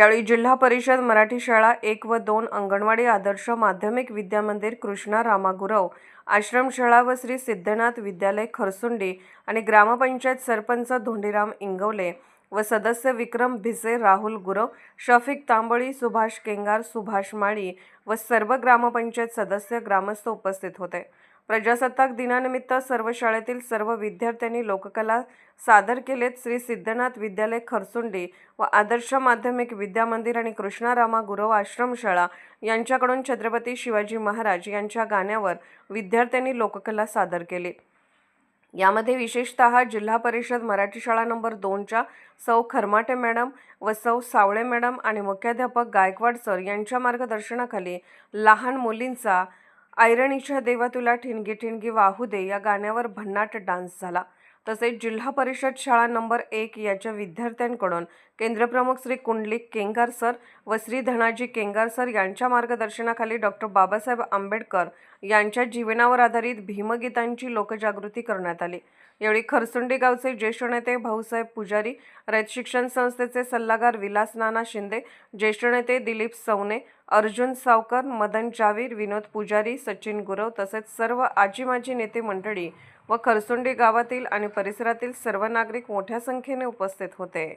यावेळी जिल्हा परिषद मराठी शाळा 1 व 2 अंगणवाडी आदर्श माध्यमिक विद्यामंदिर कृष्णा रामा गुरव आश्रमशाळा व श्री सिद्धनाथ विद्यालय खरसुंडी आणि ग्रामपंचायत सरपंच धोंडीराम इंगवले व सदस्य विक्रम भिसे, राहुल गुरव, शफिक तांबळी, सुभाष केंगार, सुभाष माळी व सर्व ग्रामपंचायत सदस्य ग्रामस्थ उपस्थित होते। प्रजासत्ताक दिनानिमित्त सर्व शाळेतील सर्व विद्यार्थ्यांनी लोककला सादर केलेत। श्री सिद्धनाथ विद्यालय खरसुंडी व आदर्श माध्यमिक विद्यामंदिर आणि कृष्णा रामा गुरव आश्रमशाळा यांच्याकडून छत्रपती शिवाजी महाराज यांच्या गाण्यावर विद्यार्थ्यांनी लोककला सादर केली। यामध्ये विशेषतः जिल्हा परिषद मराठी शाळा नंबर 2च्या सौ खरमाटे मॅडम व सौ सावळे मॅडम आणि मुख्याध्यापक गायकवाड सर यांच्या मार्गदर्शनाखाली लहान मुलींचा ऐरणीच्या देवा तुला ठिणगी ठिणगी वाहू दे या गाण्यावर भन्नाट डान्स झाला। तसेच जिल्हा परिषद शाळा नंबर 1 याच्या विद्यार्थ्यांकडून केंद्रप्रमुख श्री कुंडलिक केंगार सर व श्री धनाजी केंगार सर यांच्या मार्गदर्शनाखाली डॉक्टर बाबासाहेब आंबेडकर यांच्या जीवनावर आधारित भीमगीतांची लोकजागृती करण्यात आली। यावेळी खरसुंडी गावचे ज्येष्ठ नेते भाऊसाहेब पुजारी, रयत शिक्षण संस्थेचे सल्लागार विलास नाना शिंदे, ज्येष्ठ नेते दिलीप सवने, अर्जुन सावकर, मदन जावीर, विनोद पुजारी, सचिन गुरव तसेच सर्व आजी माजी नेते मंडळी व खरसुंडी गावातील आणि परिसरातील सर्व नागरिक मोठ्या संख्येने उपस्थित होते।